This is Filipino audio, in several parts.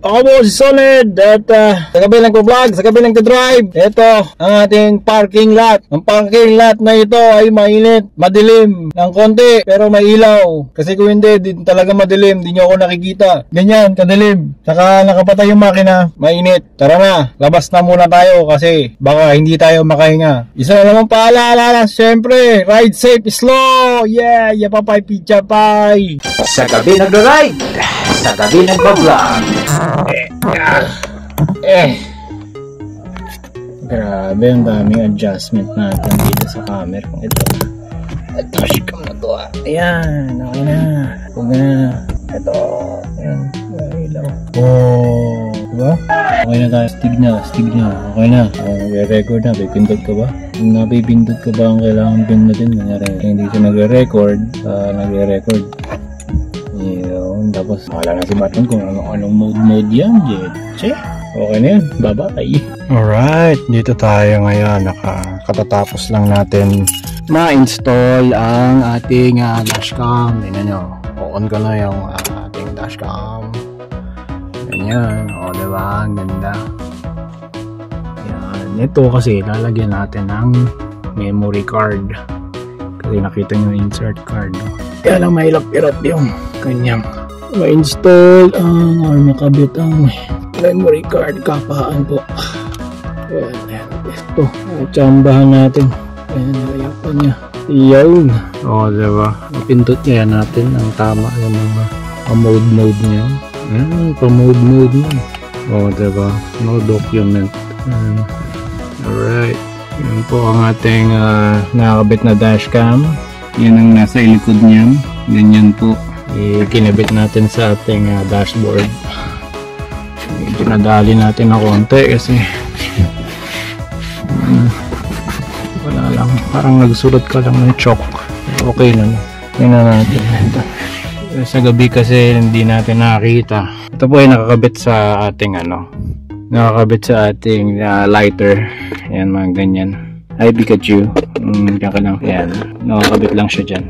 Ako po si Solid at sa gabi nagpo-vlog, sa gabi nagpo-drive. Ito ang ating parking lot. Ang parking lot na ito ay mainit, madilim ng konti pero may ilaw. Kasi kung hindi, di talaga madilim, di nyo ako nakikita. Ganyan, kadilim. Saka nakapatay yung makina, mainit. Tara na, labas na muna tayo kasi baka hindi tayo makahinga. Isa na naman paalala, syempre, ride safe, slow. Yeah, yapapay, pichapay. Sa gabi nag-ride, sa gabi nag-vlog. Grabe, ang daming adjustment natin dito sa camera. Ito, dashcam na to ah. Ayan, okay na. Huwag na. Ito, ayan, ilaw. Oh, diba? Okay na tayo, stig na. Okay na. Nagre-record na, pipindot ka ba? Kung napipindot ka ba ang kailangan pindutin, kanyari, hindi siya nagre-record, nagre-record. Yun, tapos wala na si Martin kung anong mode yan, Che. Okay na yan, bye-bye. Alright, dito tayo ngayon. Katatapos lang natin ma-install ang ating dashcam. Tingnan nyo, on ko na yung ating dashcam. Ganyan, o diba, ang ganda. Yan, ito kasi lalagyan natin ng memory card. Kasi nakita nyo yung insert card. Kaya lang mahilap-hirap yung kanyang ma-install or makabit ang memory card, kapaan po. Ayan, ito, tsambahan natin. Ayan, nalayapan niya. Yun, o diba, napindot niya natin ang tama yung mga mode niya. Pa-mode niya. O diba, no document. Alright, yun po ang ating nakakabit na dashcam. Yan ang nasa ilikod niya. Ganyan po ikinabit natin sa ating dashboard. Medyo nadali natin na konti kasi wala lang, parang nagsulot ka lang ng chalk. Okay na. Tingnan natin ito. Sa gabi kasi hindi natin nakakita. Ito po ay nakakabit sa ating lighter. Ayan, mga ganyan. Hi Pikachu. Diyan ka lang. Ayan, nakakabit lang siya dyan.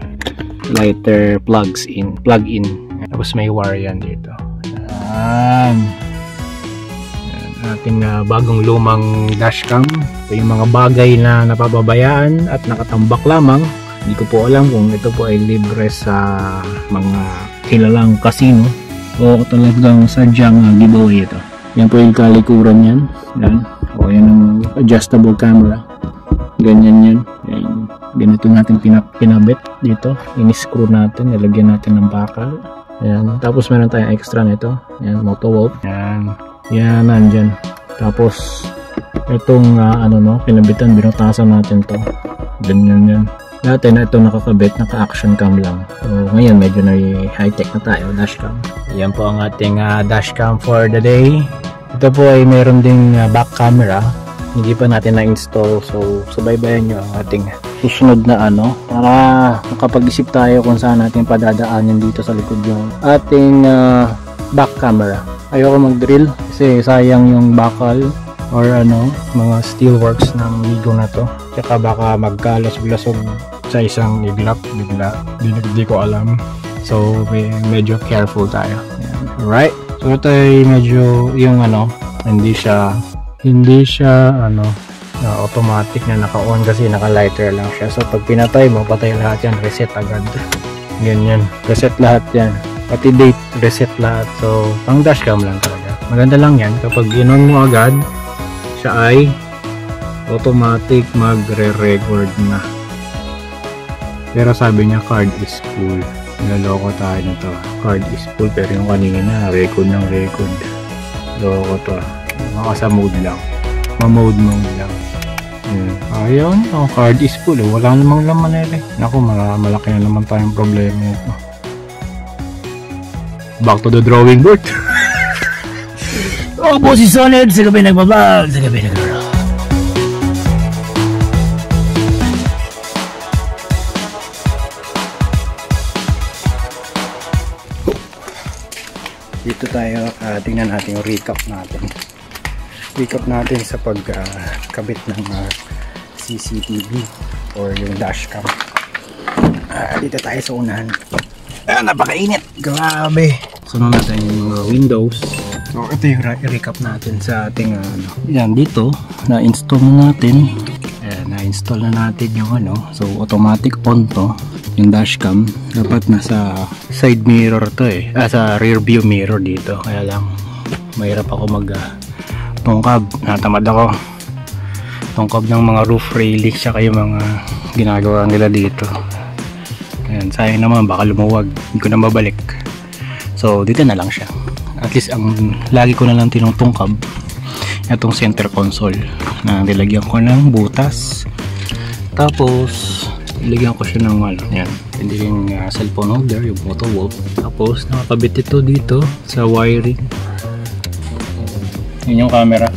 Lighter plug in. Tapos may wire yan dito. Ayan. Ating bagong lumang dashcam. Ito yung mga bagay na napapabayaan at nakatambak lamang. Hindi ko po alam kung ito po ay libre sa mga kilalang casino o talagang sadyang giveaway ito. Yan po yung kalikuran yan. Yan. O yan ang adjustable camera. Ganyan yan. Yan. Ganito natin pinabit dito. In-screw natin. Nilagyan natin ng bakal. Yan. Tapos meron tayong extra nito. Yan. Moto-wolf. Yan. Yan. Nandyan. Tapos itong pinabitan. Binutasan natin to. Ganyan yan. Dati na ito nakakabit. Naka-action cam lang. So ngayon medyo na high-tech na tayo. Dashcam. Yan po ang ating dashcam for the day. Ito po ay meron ding back camera. Hindi pa natin na-install, so subaybayan nyo ang ating susunod na para makapag-isip tayo kung saan natin padadaanin dito sa likod yung ating back camera. Ayoko mag-drill kasi sayang yung bakal or mga steelworks ng Ligo na to. Tsaka baka magkalas-lasog sa isang iglap bigla. Hindi ko alam. So medyo careful tayo. Yan. Alright. So ito ay medyo yung hindi siya automatic na naka-on kasi naka-lighter lang siya. So pag pinatay mo, patay lahat yan, reset agad. Ganyan, reset lahat yan. Pati date, reset lahat. So pang dashcam lang talaga. Maganda lang yan kapag in-on mo agad, siya ay automatic magre-record na. Pero sabi niya card is full. Naloko tayo na to. Card is full pero yung kanina record ng record. Loko to. Sa mode lang. Ma-mode lang. Ayun, card is full. Wala namang laman Naku, malaki na naman tayong problema ito. Back to the drawing board. Ako po si Solid, sa gabi nagbablog, sa gabi nag-vlog. Dito tayo, tingnan natin yung recap natin sa pagkabit ng CCTV or yung dashcam. Dito tayo sa unahan. Napakainit, grabe. Sunod natin yung windows. So ito yung recap natin sa ating ano. Yan, dito na-install na natin. Ayan, na-install na natin yung ano. So automatic on to. Yung dashcam dapat nasa side mirror to eh. Sa rear view mirror dito. Kaya lang mahirap ako mag tungkab. Natamad ako. Tungkab ng mga roof railing tsaka yung mga ginagawa nila dito. Ayan, sayang naman baka lumuwag. Hindi ko na mabalik. So dito na lang siya. At least ang lagi ko na lang tinutungkab itong center console na nilagyan ko ng butas, tapos nilagyan ko siya ng ano, yan, hindi yung cellphone holder, yung photo wall, tapos nakakabit ito dito sa wiring. Yan yung camera,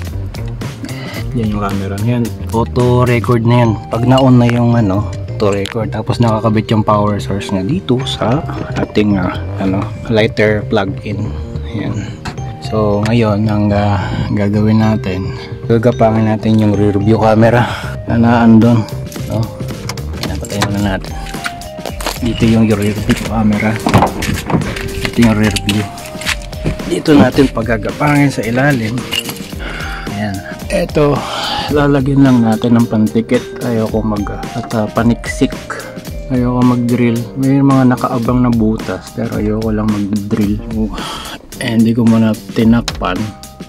yan yung camera, yan auto record na yan pag na-on na yung ano, auto record. Tapos nakakabit yung power source na dito sa ating ano, lighter plug-in. Ayan. So ngayon ang gagawin natin, gagapangin natin yung rear view camera na naandun. So pinapatayin na natin. Dito yung rear view camera, dito yung rear view. Dito natin pagagapangin sa ilalim. Ayan. Eto, lalagyan lang natin ng pantikit. Ayoko paniksik, ayoko mag-drill. May mga nakaabang na butas pero ayoko lang mag-drill. Hindi ko muna tinakpan,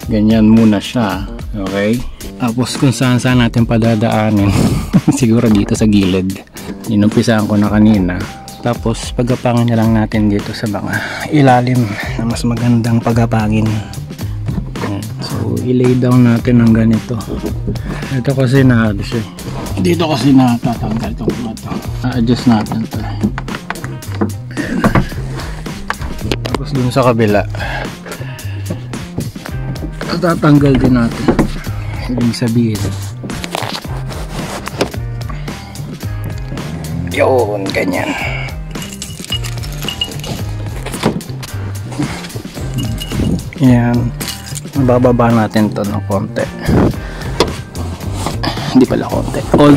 ganyan muna siya, okay? Tapos kung saan natin padadaanin siguro dito sa gilid, inumpisahan ko na kanina. Tapos pagapangin na lang natin dito sa mga ilalim na mas magandang pagapangin. So i-lay down natin ng ganito. Ito kasi dito kasi natatanggal itong ito. A-adjust natin ito. Tapos dun sa kabila tatanggal din natin. Ibig sabihin yun, ganyan. Yan, bababa natin to ng konti, hindi pala konti, all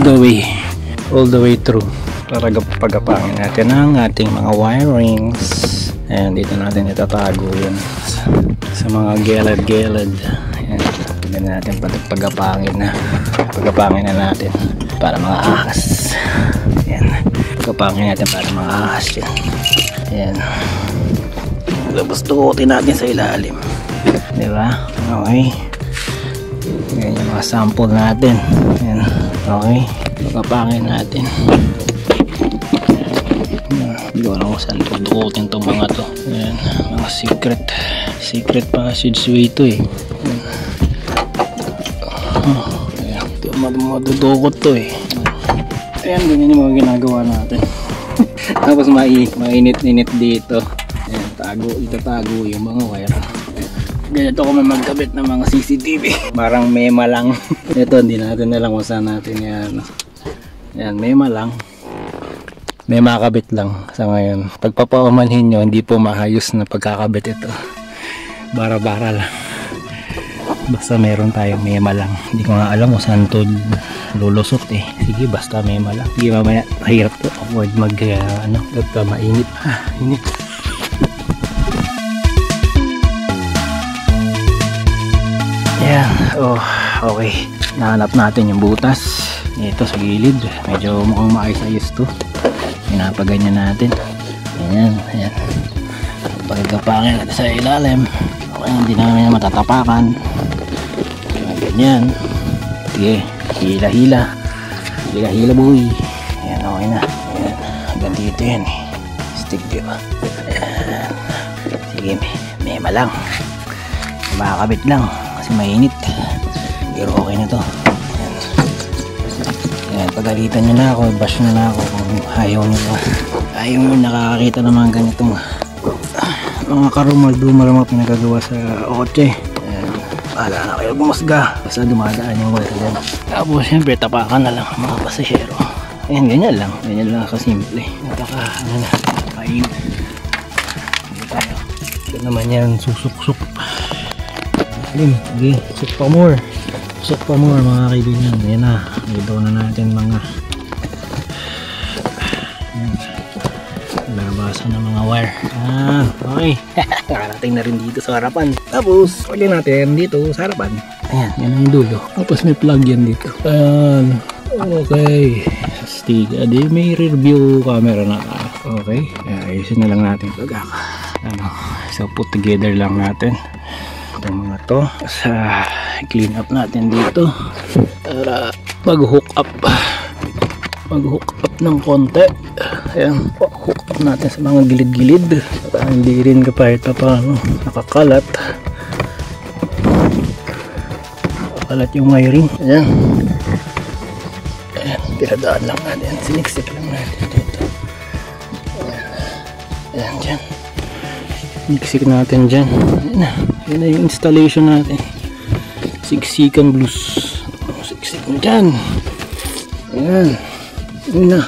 the way through para pagapangin natin ang ating mga wirings. Ayan, dito natin itatago yun sa mga gilid. Ayan, tignan natin pagapangin na natin para mga ahas. Ayan, pagapangin natin para mga ahas yan. Ayan, tapos tukutin natin sa ilalim, diba? Okay, ayan yung mga sample natin. Ayan, okay, pagapangin natin. Hindi ko alam kung saan tutukutin itong mga to. Ayan, mga secret passage way to eh. Ayan, ito matutukot to eh. Ayan, ganyan yung mga ginagawa natin. Tapos mainit-init dito. Ayan, itatago yung mga wire. Ganito ko may magkabit ng mga CCTV. Parang mema lang. Ito, hindi natin alam kung saan natin yan. Ayan, mema lang. May makakabit lang sa ngayon. Pagpapamanhin nyo, hindi po maayos na pagkakabit ito. Bara-bara lang. Basta meron tayong mema lang. Hindi ko nga alam kung saan ito lulusot eh. Sige, basta mema lang. Sige, mamaya mahirap to. Avoid mainit. Init. Yan. Oh, okay. Nahanap natin yung butas. Ito sa gilid. Medyo mukhang maayos-ayos to. Pinapaganyan natin. Ayan. Pagkapangin natin sa ilalim. Okay, hindi namin matatapakan. Ganyan. Sige, hila-hila boy. Ayan, okay na. Ayan, hanggang dito yan eh. Stick diba? Ayan. Sige, mema lang. Makakabit lang kasi mainit. Pero okay na to. Ayan, pagalitan nyo na ako, bash nyo na ako kung ayaw nyo nakakakita ng mga ganitong mga karumal-dumal mga pinagagawa sa kotse. Ayan, bahala na kayo gumasga basta dumadaan yung wire dyan. Tapos siyempre tapakan na lang mga pasahero. Ayan, ganyan lang kasimple. Napaka kain hindi tayo ito naman yan, susuk-suk. Sige, suk pa more mga kaibigan. Ayan na, idaw na natin mga labasan Saan ang mga wire? Okay. Nakarating na rin dito sa harapan. Tapos, pwede natin dito sa harapan. Ayan, yan ang dulo. Tapos may plug yan dito. Ayan. Okay. Astig. Adi, may rear view camera na. Okay. Ayusin na lang natin ito. So, put together lang natin itong mga to. Clean up natin dito para mag-hook up ng konti. Ayan, hook up natin sa mga gilid-gilid para hindi rin kahit paano nakakalat yung wiring. Ayan, tiradaan lang natin, siniksik lang natin dito. Ayan, dyan siniksik natin dyan. Ayan na yung installation natin. Siksikan blues, siksik na dyan. Ayan, yun na.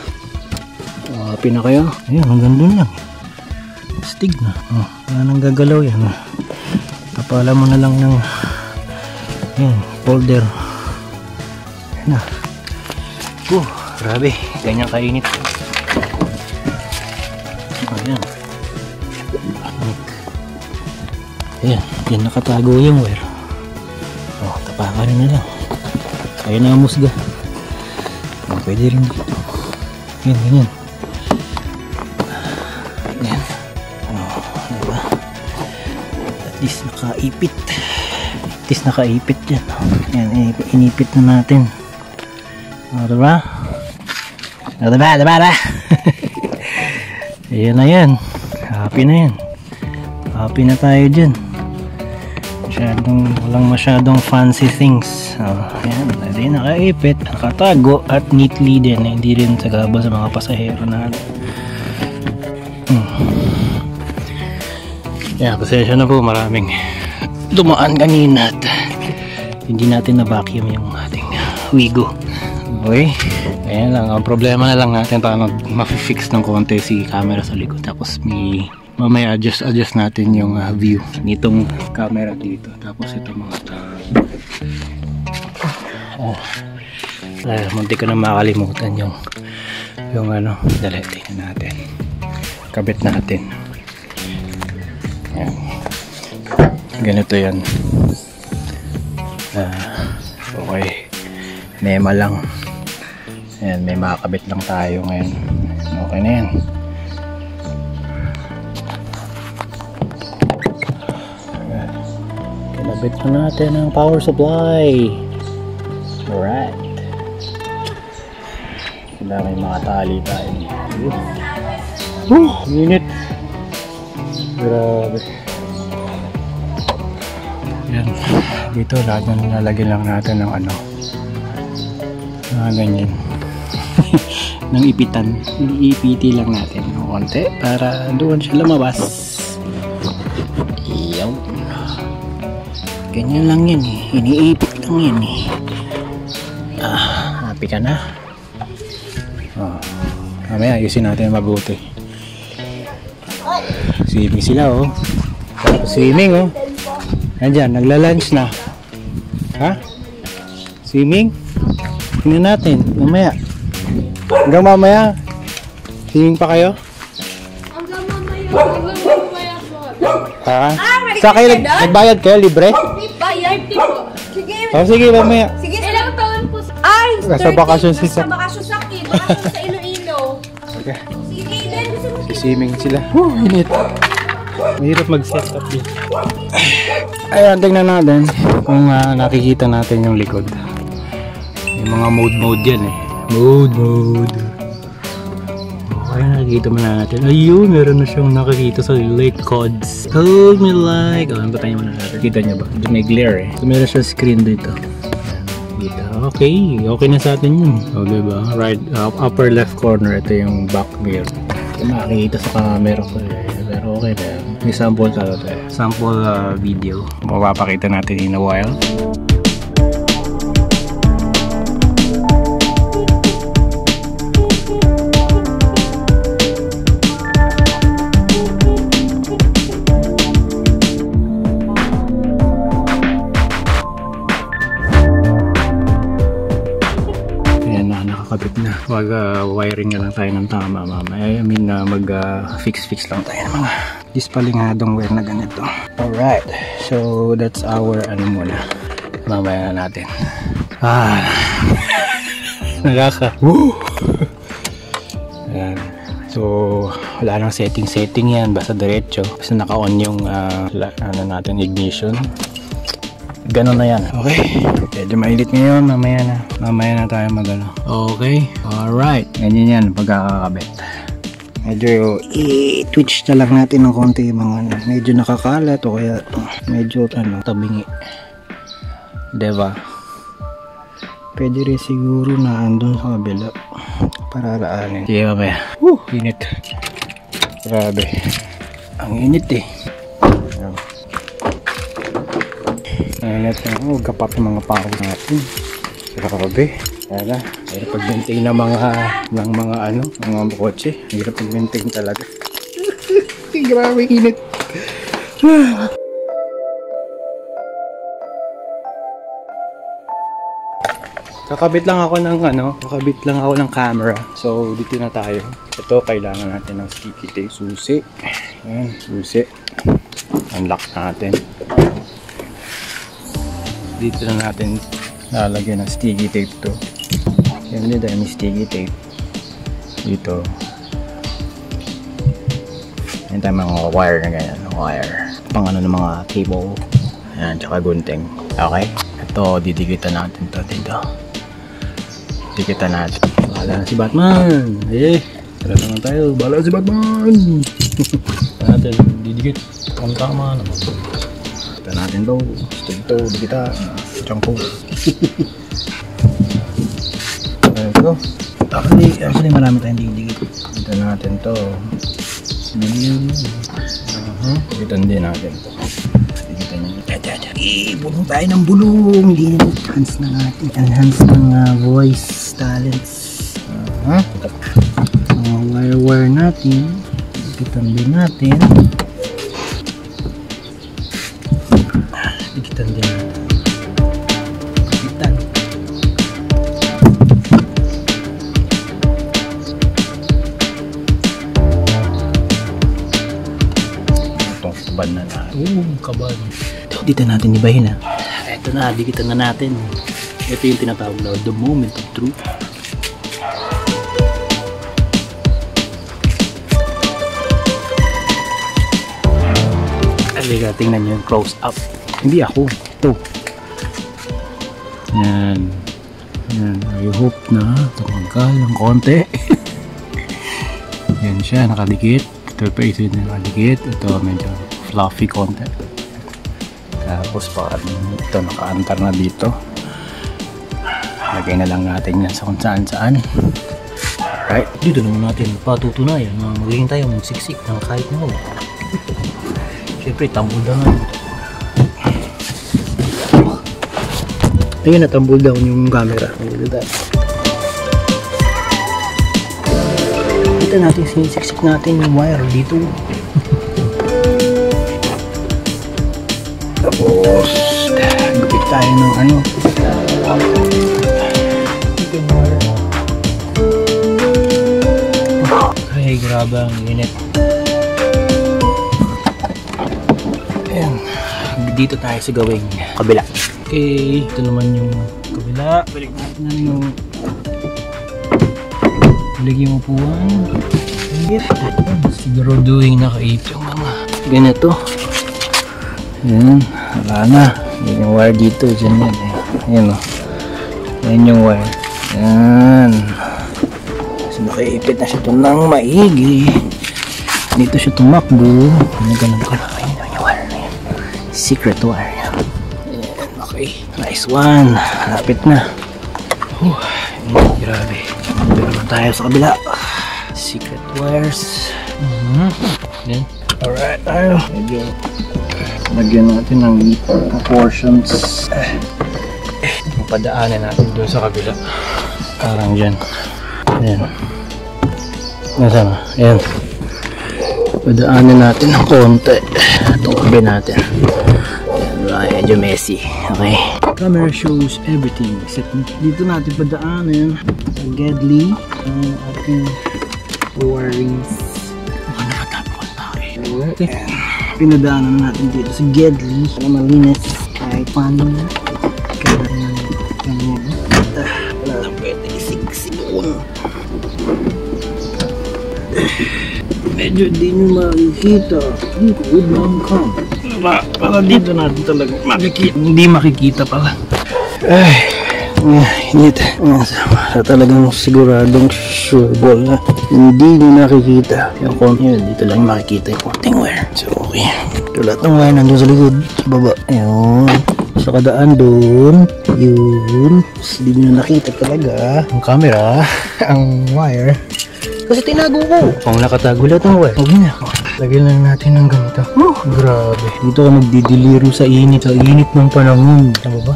Happy na kayo? Ayan, hanggang dun lang. Astig na. Wala nang gagalaw yan. Tapala mo na lang ng folder. Ayan na. Grabe, ganyan kainit. Ayan. Ayan, yan nakatago yung wire. Tapakan na lang. Kaya na musga. Pwede rin dito. Yan, ganyan. Yan. Diba? At least nakaipit. Dyan. Yan, inipit na natin. Diba? Diba? Ayan na yan. Happy na yan. Happy na tayo dyan. Walang masyadong fancy things. Ayan, hindi nakaipit, nakatago at neatly din, hindi rin sagabal sa mga pasahero natin. Pasensya na po, maraming dumaan kanina at hindi natin na-vacuum yung ating Wigo. Okay, ayan lang, ang problema na lang natin paano ma-fix ng konti si camera sa likod, tapos mamaya adjust natin yung view nitong camera dito, tapos ito mga munti ko na makalimutan yung dali, tingnan natin, kabit natin. Ayan. Ganito yan. Okay, nema lang. Ayan, may makakabit lang tayo ngayon. Okay na yan. Kinabit na natin ang power supply. Alright. Kailangan may mga tali tayo. Minute. Grabe. Yan. Dito lahat na nilalagyan lang natin ng ganyan. Ng ipitan. Iipiti lang natin ng konti para doon siya lumabas. Iyaw. Ganyan lang yan eh. Iniipit lang yan eh. Happy ka na? Mamaya ayusin natin mabuti. Swimming sila Swimming Nandyan, nagla-lunch na. Swimming? Tingnan natin, mamaya. Hanggang mamaya. Swimming pa kayo? Hanggang mamaya po. Sa kayo nagbayad kayo, libre? Bayad po. Sige. Sige, mamaya. Sige, ilang taon po? Ay, Nasa bakasyon si Nasa bakasyon sa akin. Bakasyon sa Iloilo. Okay. Sige, then gusto mo. Swimming sila. Init. Mahirap mag-set up din. Ayan, tingnan natin kung nakikita natin yung likod. Yung mga mode yan eh. Mode. Okay, nakikita mo na natin. Ayun, meron na siyang nakikita sa lake codes. Hold me like. Patayin mo na natin. Kita niya ba? Doon may glare eh. So, meron siyang screen dito. Kita. Okay na sa atin yun. Diba? Right, upper left corner. Ito yung back mirror. Makikita sa camera ko eh. Pero okay na. May sample tayo. Sample video. Mapapakita natin in a while. Ayan na, nakakabit na na. Mag-wiring na lang tayo ng tama mamaya. I mean, mag-fix lang tayo ng mga dispalingadong wire na ganito. Alright, so that's our ano muna. Mamaya na natin. Woo! Ayan. So, wala nang setting yan. Basta diretso. Basta naka-on yung ano natin, ignition. Ganon na yan. Okay. Medyo mainit ngayon. Mamaya na tayo magano. Okay. Alright. Ganyan yan. Pagkakakabit. Medyo i-twitch na lang natin ng konti yung mga medyo nakakalat o kaya medyo tabingi. Diba? Pwede rin siguro na andun sa kabila para raanin. Sige mamaya. Init. Grabe. Ang init eh. Init na. Kapap ng mga pao natin. Grabe. Kaya hirap pag-maintain ng mga kotse. Hirap pag-maintain talaga. Grabe init. Kakabit lang ako ng camera. So dito na tayo. Ito kailangan natin ng sticky tape, susi. Ayan, susi. Unlock natin. Dito na natin lalagyan ng sticky tape to. Yan din tayo may sticky tape. Dito. Yan tayo mga wire na ganyan. Wire. Pang ano ng mga cable. Ayan, tsaka gunting. Okay? Ito, didikitan natin to dito. Dikitan natin. Bahala na si Batman. Tara naman tayo. Bahala si Batman. Natin, didikit. Tama naman. Kita natin to. Ito, dikita. Changko. Ito. Actually, marami tayong didikit. Kita natin to. Dikitan din natin to. Dikitan nyo. Bulong tayo ng bulong. Hindi enhance na natin. Enhance ng voice talents. Mga wire natin. Dikitan din natin. Dikitan din natin. Dikitan. Itong kaban na natin. Kaban. Dito natin ibahin Ito na, dikitan na natin. Ito yung tinatawag na the moment of truth. Halika, tingnan nyo yung close up. Hindi ako. Ito. Yan. I hope na tumanggal ng konti. Yan siya, nakadikit. Ito pa ito yung nakadikit. Ito medyo fluffy konti. Tapos ito nakaantar na dito. Lagay na lang natin yan sa kung saan. Alright, dito naman natin patutunayan na magiging tayo magsiksik ng kahit na siyempre tambol down. Ayun na, tambol down yung camera. Dito natin sinisiksik natin yung wire dito. Tapos gupit tayo ng ay grabe ang init. Ayan, dito tayo sa gawing kabila. Okay, ito naman yung kabila. Balik natin yung yung upuan. Siguraduhin nakaip yung mga ganito. Ayan, wala na. Yan yung wire dito. Diyan yan Ayan o. Ayan yung wire. Ayan. So nakaipit na siya ito ng maigi. Dito siya tumakbo. Ganun ko na. Ayan yung wire na yan. Secret wire yan. Ayan, okay. Nice one. Lapit na. Ayan, grabe. Dito naman tayo sa kabila. Secret wires. Ayan. Alright, tayo. Medyo lagyan natin ng proportions. Padaanan natin doon sa kabila. Parang dyan. Ayan. Nasaan na? Ayan. Padaanan natin ng konti. Itong kabi natin. Ayan, right. medyo messy. Okay. Camera shows everything. Except dito natin padaanan sa Gedli ang ating wirings. Nakatapon tayo. Okay. Pinadaanan natin dito sa Gedli para malinis kahit paano. Kaya ganyan. Wala lang pwede isiksipon. Medyo di nyo makikita ang good ng cam. Para dito natin talaga makikita. Hindi makikita pala. Ay, init. Para talagang siguradong sure ball na hindi nyo nakikita. Yung konti dito lang makikita yung konting wire. So okay. Ito lahat ng wire nandun sa likod. Sa baba. Ayun. Sa kadaan doon. Yun. Hindi nyo nakita talaga ang camera. Ang wire. Kasi tinago ko. Kung nakatago lahat ng wire. Okay na. Lagyan lang natin ng ganito. Oh, grabe. Dito ka magdidelirio sa init. Sa init ng panahon. Tama ba?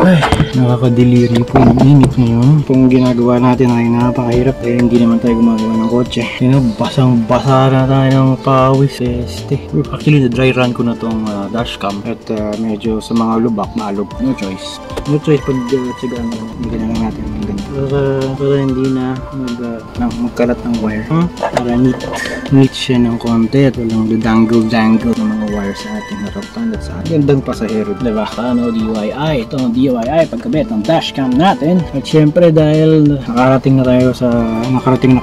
Ay, nakakadelirio po yung init ngayon. Itong ginagawa natin ay napakahirap. Eh, hindi naman tayo gumagawa ng kotse. Basang-basa na tayo ng pawis. Actually, na-dry run ko na itong dashcam. At medyo sa mga lubak, maalog. No choice. No choice pag tsigaan mo. Hindi na lang natin ng ganito. Para hindi na magkalat ng wire. Para neat siya ng konti at walang dangle-dangle ng mga wire sa ating harapan at sa ating gandang pasahero. Diba? Paano DIY? Ito ang DIY pagkabit ng dashcam natin. At syempre dahil nakarating na ako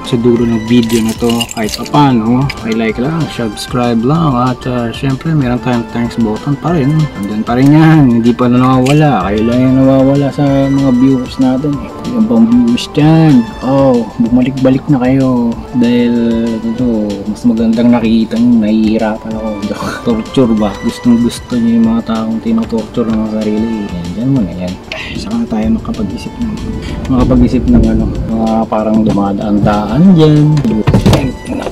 sa dulo ng video na to kahit pa paano, I like lang, subscribe lang at syempre meron tayong thanks button pa rin. Andun pa rin yan. Hindi pa na nawawala. Kayo lang yung nawawala sa mga viewers natin. Yung bang viewers dyan. Oh, bumalik-balik na kayo. Dahil ito, mas magandang nakikita nyo. Nahihirapan ako. Torture ba? Gustong-gusto nyo yung mga taong tinotorture ng mga sarili. Yan mo na yan. Saka na tayo makapag-isip ng mga parang dumadaan-daan dyan.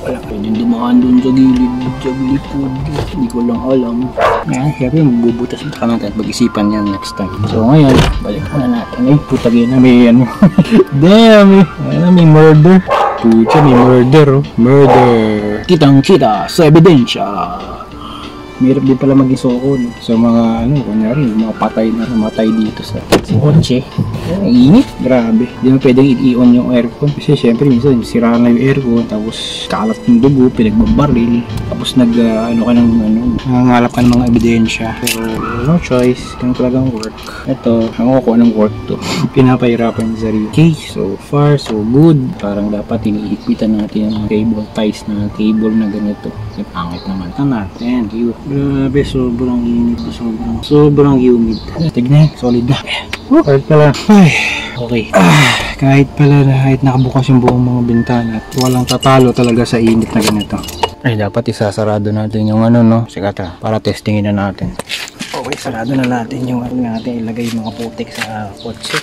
Pwede dumaan dun sa gilid, sa likod. Hindi ko lang alam. Siyempre magbubutas ka natin. Pag-isipan yan next time. So ngayon, balik na natin. Ay, putagin na may ano. Damn! May murder. Pucha, may murder. Murder. Kitang-kita sa ebidensya. Mahirap din pala maging soko sa mga kunyari, mga patay na namatay dito sa kotse. Ang init, grabe. Hindi mo pwedeng i-on yung aircon kasi syempre minsan sira na yung aircon tapos kalat ng dugo, pinagbabaril tapos nangangalap ka ng mga ebidensya. Pero no choice, yung talagang work. Ito, ang ako ng work to. Pinapahirapan yung sarili. Okay, so far so good. Parang dapat iniipitan natin yung cable ties na cable na ganito. Yung pangit naman. Ito natin. Grabe, sobrang init. Sobrang humid. Tignan, solid na. Kahit pala. Ay, okay. Kahit nakabukas yung buong mga bintana at walang tatalo talaga sa init na ganito. Ay, dapat isasarado natin yung Sigata, para testingin na natin. Okay, sarado na natin yung natin. Ilagay yung mga putik sa kotse.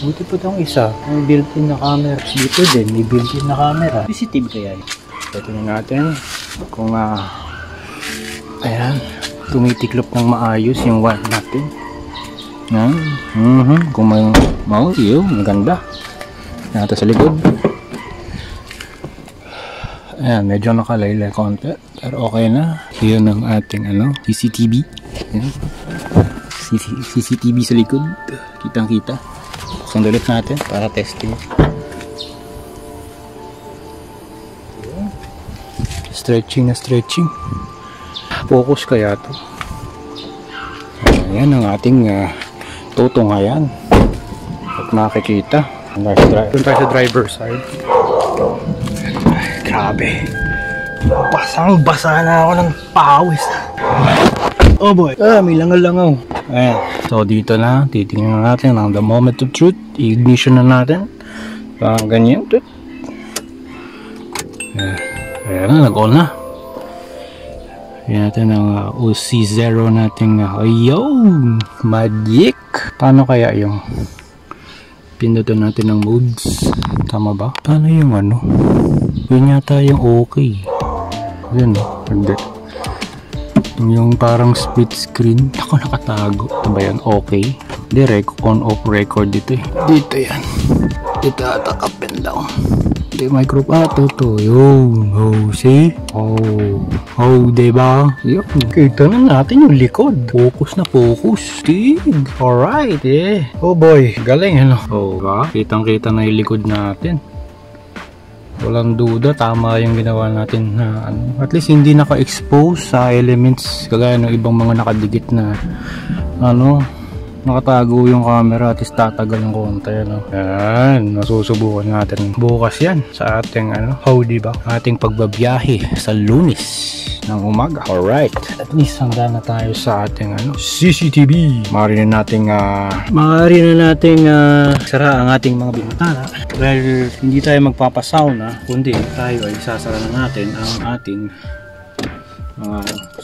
Buti po itong isa. May built-in na camera. Dito din, may built-in na camera. CCTV kaya yun. Ito na natin kung ayan, tumitiklop ng maayos yung wire natin. Kung may maganda. Ito sa likod. Ayan, medyo nakalaylay konti. Pero okay na. Yun ang ating CCTV. Ayan. CCTV sa likod. Kitang-kita. Buksan ulit natin para testing. Stretching na stretching. Focus kaya to. Ayan ang ating tutungayan. At makikita. Doon tayo sa driver side. Grabe. Basang-basa na ako ng pawis. Oh boy. May langaw-langaw. Ayan. So dito na. Titingnan natin ang the moment of truth. Ignition na natin. Ganyan. Ayan na. Nag-on na. Ayan natin ang OC0 nating ayun. Magic. Paano kaya yung pindutan natin ng modes? Tama ba? Paano yung yun yata yung okay. Yun hindi. Yung parang split screen. Ako nakatago. Ito ba yan? Okay. Direct on off record dito eh. Dito yan. Dito ata up and down. micro to. Yun. Oh, see? Oh, diba? Yun. Kita na natin yung likod. Focus na focus. Tig. Alright, eh. Oh boy, galing ano. Oh, ba? Kitang-kita na yung likod natin. Walang duda, tama yung ginawa natin na ano. At least hindi naka-expose sa elements kagaya ng ibang mga nakadikit na ano. Nakatago yung camera at tatagal ng konti, ano. Yan, masusubukan natin bukas yan sa ating howdy ba, ating pagbabiyahe sa Lunes ng umaga. Alright, at least handa na tayo sa ating CCTV. Maaari na nating sara ang ating mga bintana dahil hindi tayo magpapasauna, kundi tayo ay sasara na natin ang ating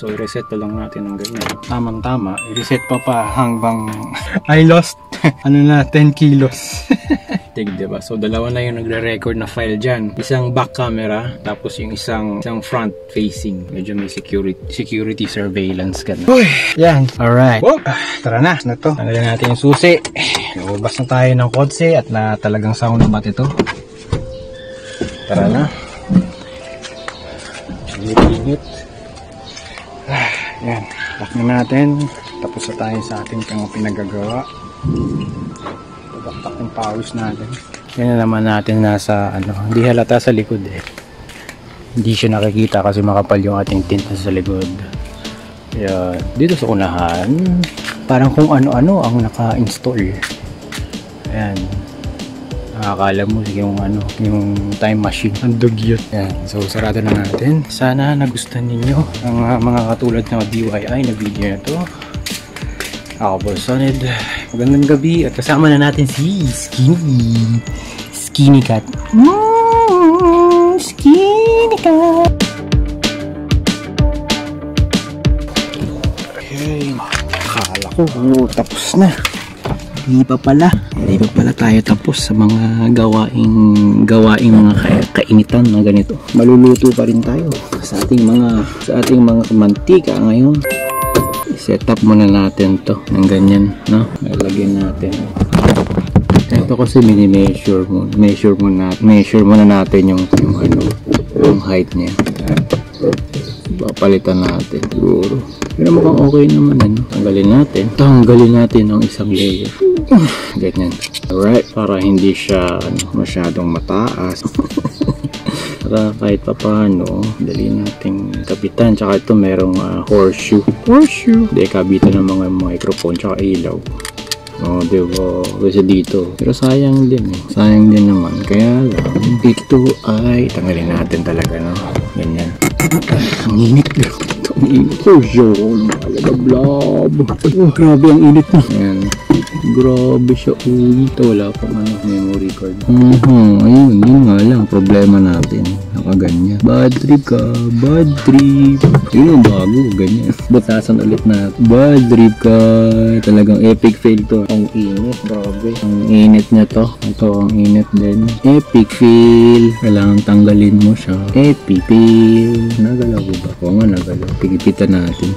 so i-reset pa lang natin ng ganyan. Tamang-tama, i-reset pa hanggang I lost 10 kilos. Diba? So dalawa na yung nagre-record na file dyan. Isang back camera, tapos yung isang front facing. Medyo may security surveillance ka na. Uy! Yan! Alright. Oh, tara na! To. Tanggalin natin yung susi. Lumabas na tayo ng kotse at na talagang sound na bat ito. Tara na. Init. Yan, lock na natin. Tapos na tayo sa ating pinagagawa. Pabaktak yung pawis natin. Yan na naman natin nasa hindi halata sa likod eh. Hindi siya nakikita kasi makapal yung ating tint sa likod. Yan, dito sa unahan parang kung ano-ano ang naka-install. Ayan. Akala mo yung time machine, ang dugyot. Yan. So sarado na natin. Sana nagustuhan ninyo ang mga katulad na DIY na video na to. Ako po Sonid. Magandang gabi at kasama na natin si Skinny Cat. Skinny Cat. Okay. Akala ko tapos na. Hindi pa pala tayo tapos sa mga gawaing mga kainitan na ganito. Maluluto pa rin tayo sa ating mga mantika ngayon. I-set up muna natin to ng ganyan, no? Ilagay natin. Ito kasi measure muna natin yung height niya. Papalitan natin siguro. Pero mukhang okay naman Tanggalin natin ang isang layer. Ganyan. Alright, para hindi siya masyadong mataas. Para kahit papaano, dali nating kapitan. Tsaka ito merong horseshoe. Hindi, kabitan ng mga microphone tsaka ilaw. Diba? Kasi dito. Pero sayang din eh. Sayang din naman. Kaya lang, dito ay tanggalin natin talaga, no? Ganyan. Ang init. Ang init. Grabe ang init na. Ayan. Grabe siya. Ito wala pang memory card. Ayun. Yun nga lang. Problema natin. Nakaganyan. Bad trip ka. Bad trip. Yun yung bago. Ganyan. Batasan ulit na. Bad trip ka. Talagang epic fail to. Ang init. Grabe. Ang init niya to. Ito ang init din. Epic fail. Kailangan tanggalin mo siya. Epic fail. Nagalaw ba? Oo nga nagalaw. Pigipitan natin.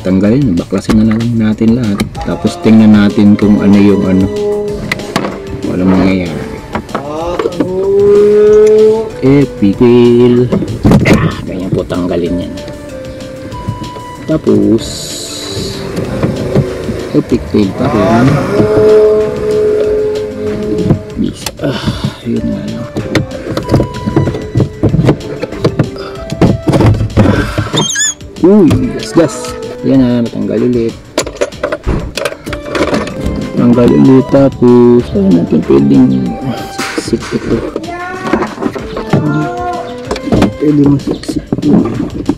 Tanggalin. Baklasin na lang natin lahat. Tapos tingnan natin kung ano yung walang mangyayari. Epic fail. Ganyan po tanggalin yan. Tapos epic fail pa rin. Yun nga lang. Gas. Yan na, matanggal ulit. Tapos ayun natin pwedeng siksik ito. Pwede masiksik ito.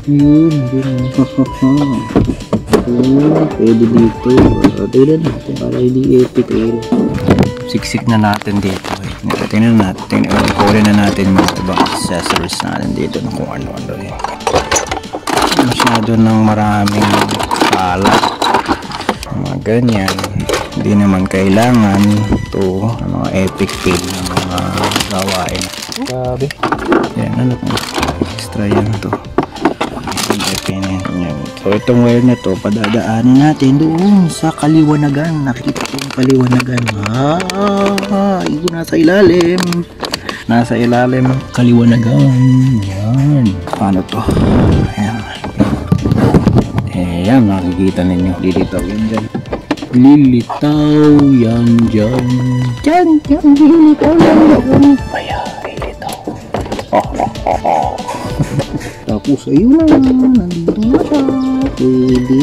Yun. Pwede dito. Tignan natin para hindi epic fail. Siksik na natin dito. Tingnan natin. Kunin na natin mga ibang accessories natin dito na kung ano-ano eh. Masyado ng maraming kalat. Mga ganyan. Hindi naman kailangan ito mga epic fail na mga gawain. Grabe. Yan, extra yan ito. So itong wire na to padadaanin natin doon sa kaliwanagan. Nakikita ko yung kaliwanagan. Ito nasa ilalim. nasa ilalim. Kaliwanagan. Yan. Paano to? Ayan. Ayan, makikita ninyo. Lilitaw yan dyan. Lilitaw yan dyan. Dyan, lilitaw yan dyan. Ayan, lilitaw. Tapos ayun na, nandito na siya. Pwede.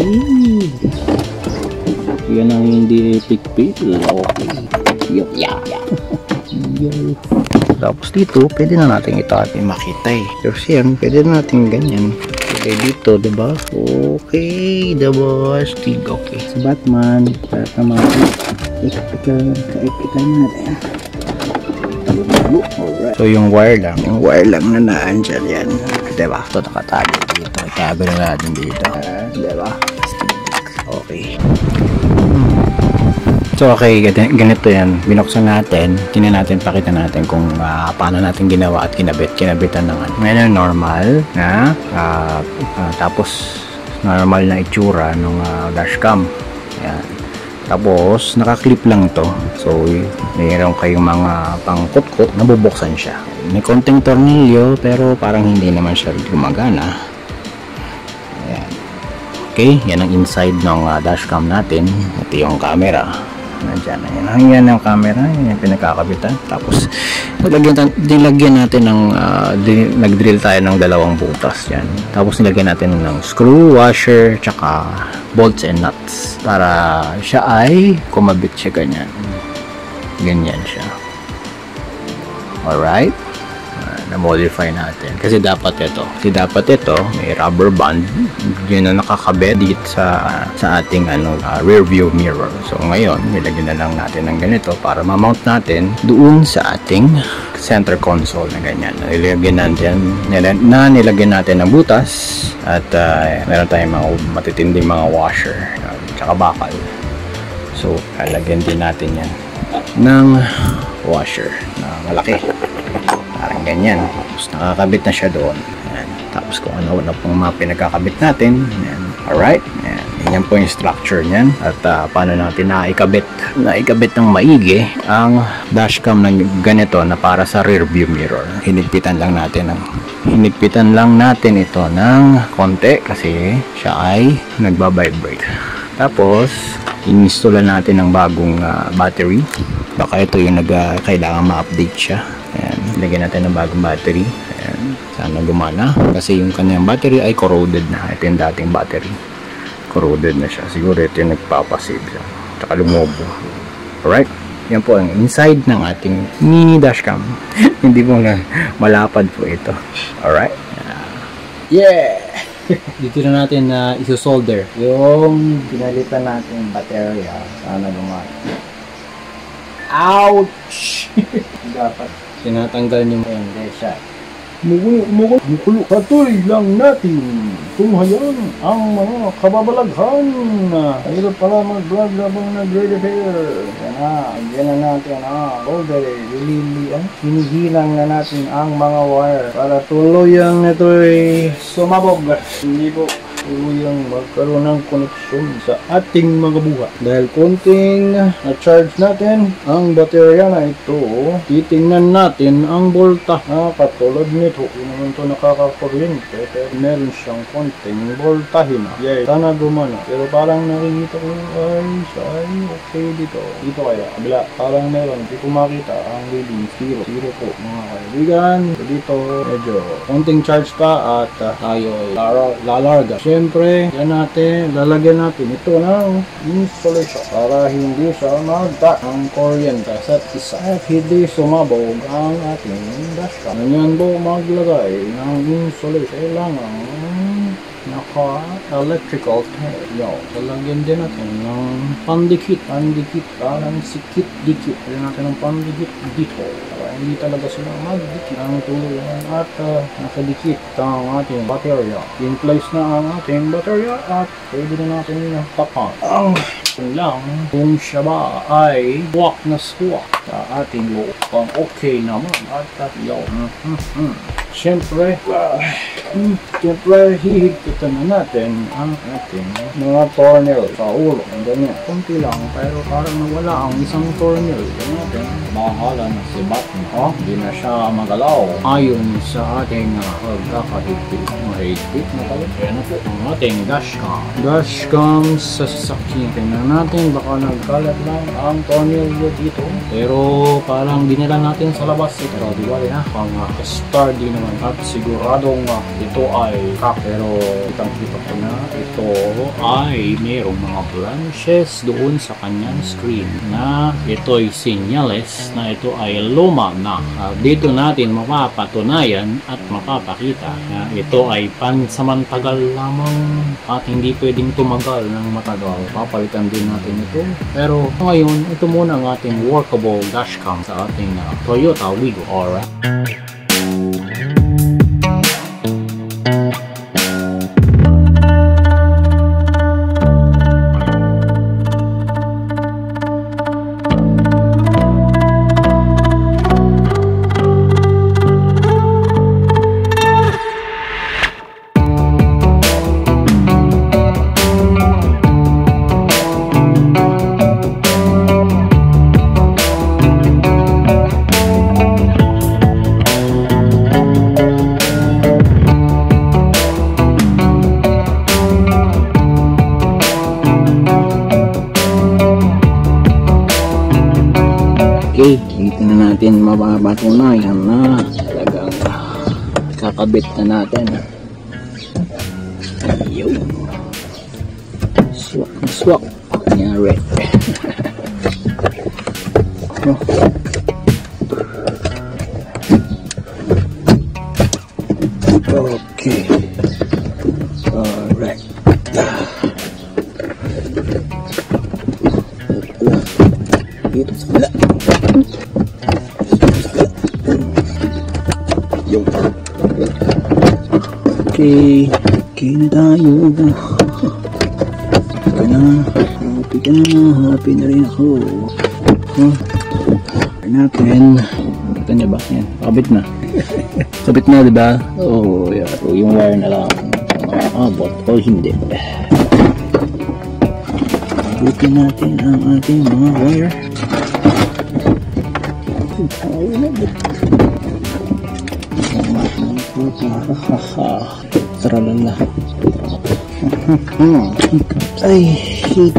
Yan ang hindi epic fail. Okay. Yeah. Tapos dito, pwede na natin ito ating makita eh. Kasi yan, pwede na natin ganyan. Okay, dito, diba? Okay, diba? Stig, okay. Si Batman, lahat naman. Kaikitan natin. Alright. So, yung wire lang na naandyan yan. Diba? Ito nakatago dito. Itago na natin dito. Diba? Stig. Okay. So okay, ganito yan. Binuksan natin. Tingnan natin, pakita natin kung paano natin ginawa at kinabitan ng ano. Ngayon normal na tapos normal na itsura ng dashcam. Ayan. Tapos nakaklip lang to. So mayroon kayong mga pangkutkot, nabubuksan siya. May konting tornilyo pero parang hindi naman siya gumagana. Ayan. Okay, yan ang inside ng dashcam natin. Ito yung camera. Nandiyan na yan ang camera, yan yung pinagkakabitan. Tapos nilagyan natin ng nag-drill tayo ng dalawang butas yan. Tapos nilagyan natin ng screw, washer, tsaka bolts and nuts para siya ay kumabit siya ganyan siya. Alright, na-modify natin kasi dapat ito may rubber band yun na nakakabit dito sa ating rear view mirror. So ngayon nilagyan na lang natin ng ganito para ma-mount natin doon sa ating center console na ganyan. Nilagyan natin ng butas at meron tayong mga matitinding mga washer tsaka bakal. So lalagyan din natin yan ng washer na malaki. Parang ganyan. Tapos nakakabit na siya doon. Ayan. Tapos kung ano na pong mga pinagkakabit natin. Ayan. Alright. Ayan. Yan po yung structure niyan. At paano natin naikabit ng maigi ang dashcam ng ganito na para sa rear view mirror. Hinigpitan lang natin ito ng konti kasi siya ay nagbabibrate. Tapos inistallan natin ng bagong battery. Baka ito yung kailangan ma-update siya. Ayan, lagyan natin ng bagong battery. Ayan, sana gumana. Kasi yung kanyang battery ay corroded na. Ito yung dating battery. Corroded na siya. Siguro ito yung nagpapasave siya. Tsaka lumobo. Alright? Yan po ang inside ng ating mini dashcam. Hindi po na malapad po ito. Alright? Yeah! Dito na natin isosolder yung pinalitan natin baterya. Sana gumana. Ouch! Dapat tinatanggal niyo yung siya. Mukulo. Patuloy lang natin. Tunghayan ang mga kababalaghan. Ito pala mag-vlog labang nagre-repair. Yan na natin. Hinihilang na natin ang mga wire para tuluyang ito'y sumabog. Hindi po tuluyang magkaroon ng koneksyon sa ating mga buha. Dahil konting na-charge natin ang baterya na ito, titingnan natin ang volta. Katulad nito, hindi naman ito nakakakuryente pero meron siyang konting voltahe na. Yay, sana gumana. Pero parang nakikita ko ay okay dito. Dito kaya, kabila, parang meron. Hindi ko makita ang reading. Zero po mga kaibigan. So dito, medyo konting charge pa at tayo lalarga. Siyempre, lalagyan natin ito ng installation para hindi siya magta ang kuryente sa isa at hindi sumabog ang ating dashcam. Ganyan po maglagay ng installation. Kailangan naka-electrical tape. Lalagyan din natin ng pandikit. Parang sikit-dikit. Lalagyan natin ng pandikit dito. Hindi talaga sila magdikit ang tuluyan at nakadikit ang ating baterya. In place na ang ating baterya at pwede na natin tapan. Lang kung siya ba ay swak na swak. sa ating lupang okay naman at yun. Siyempre, hihigpitan na natin ang ating mga tornil sa ulo. Ganyan, kunti lang, pero parang nawala ang isang tornil. Ganyan, bahala na si Batman. Hindi na siya magalaw. Ayon sa ating pagkakahigpit. Mahigpit na pala. Yan na po ang ating dashcam. Dashcam sa sasakyan. Tingnan natin, baka nagkalat lang ang tornil dito. Pero parang dinala natin sa labas. Pero di ba na, pang sturdy naman. At siguradong ito ay pero kitang-kita ko na ito ay mayroong mga branches doon sa kanyang screen na ito'y senyales na ito ay luma na. Dito natin mapapatunayan at mapapakita na ito ay pansamantagal lamang at hindi pwedeng tumagal ng matagal. Papalitan din natin ito. Pero ngayon, ito muna ang ating workable dashcam sa ating Toyota Wigo. Alright. Okay, dito na natin mapapatunayan na talagang kakabit na natin. Yun. Swak na swak. Kanyari. Okay. Alright. Dito sa wala. Okay. Okay na tayo. Happy na rin ako. Natin. Ito niya ba? Yan. Kabit na. Kabit na, diba? Oh, yeah. So, yung wire na lang. Abot o hindi. Abutin natin ang ating mga wire. Saralala. Ay, hiccup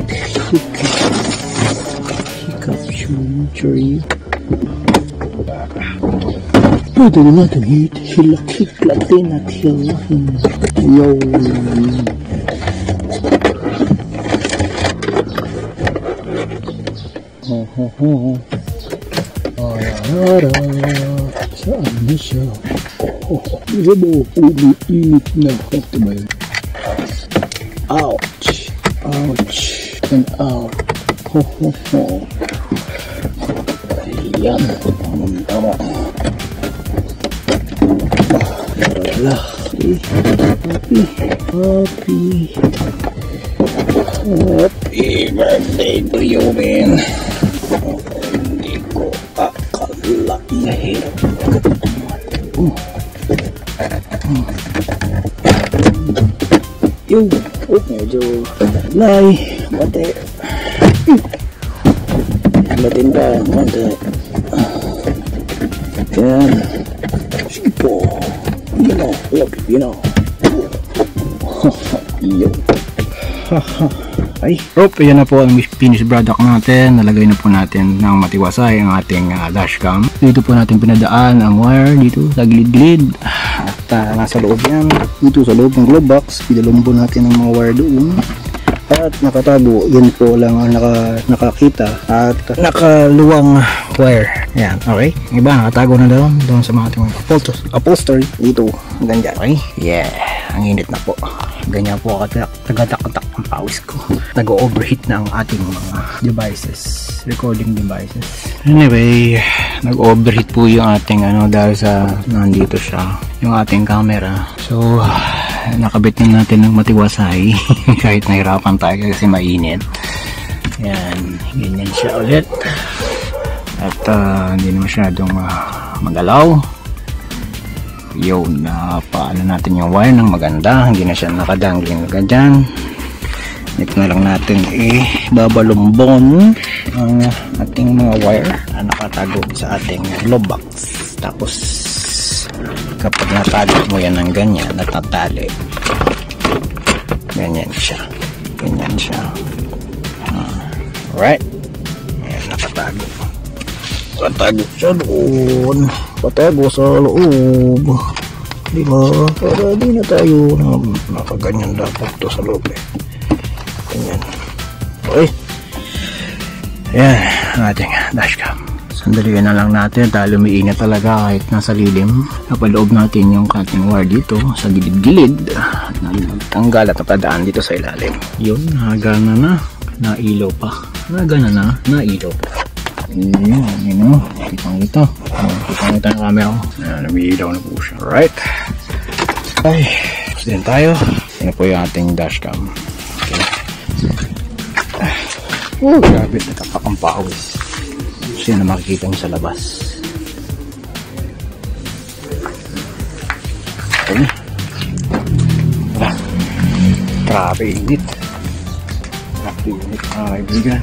surgery. Pwede na natin hilaklatin at hilahin. Yo. Saan na siya? Init na customer. Ouch! Ouch! And out. Ayan. Tama. Wala. Happy birthday to you, man. Hindi ko akalain. Yung medyo lay mati batin pa mati yan sige po you know yun ay yan na po ang finished product natin. Nalagay na po natin ng matiwasay ang ating dashcam. Dito po natin pinadaan ang wire dito sa gilid-gilid at nasa loob yan. Dito sa loob ng glove box pinalumbo natin ang mga wire doon at nakatago. Yan po lang ang nakakita at nakaluwang wire. Yan, okay. Yung iba nakatago na doon sa mga ating upholstery dito hanggang dyan. Okay, yeah, ang init na po. Ganyan po tagatak-tak ang pawis ko. Nag-overheat na ang ating mga devices, recording devices. Anyway, nag-overheat po yung ating dahil sa nandito siya, yung ating camera. So, nakabit na natin ng matiwasay kahit nahirapan tayo kasi mainit. Yan, ganyan siya ulit. At hindi na masyadong magalaw. Yun, paano natin yung wire ng maganda, hindi na siya nakadangling na dyan. Ito na lang natin babalumbon ang ating mga wire na nakatago sa ating glove box. Tapos kapag natago mo yan ng ganyan, natatali, ganyan siya, alright. Ayan, nakatago siya doon, patago sa loob, diba? Para di na tayo nakaganyan dapat to sa loob ganyan. Okay, ayan ang ating dashcam. Sandalian na lang natin dahil umiingat talaga kahit nasa lilim. Napaloob natin yung cutting wire dito sa gilid-gilid na nagtanggal at natadaan dito sa ilalim. Yun, nagana na, nailaw pa. Nailaw pa. Yun o, kitang-kita. Kitang-kita ng camera ko. Ayan, namiilaw na po siya. Alright. Okay, tapos din tayo. Yan po yung ating dashcam. Okay. Oh, grabe, nakapakang pawis. Gusto yun na makikita nyo sa labas. Okay. Grabe init. Grabe init mga kaibigan.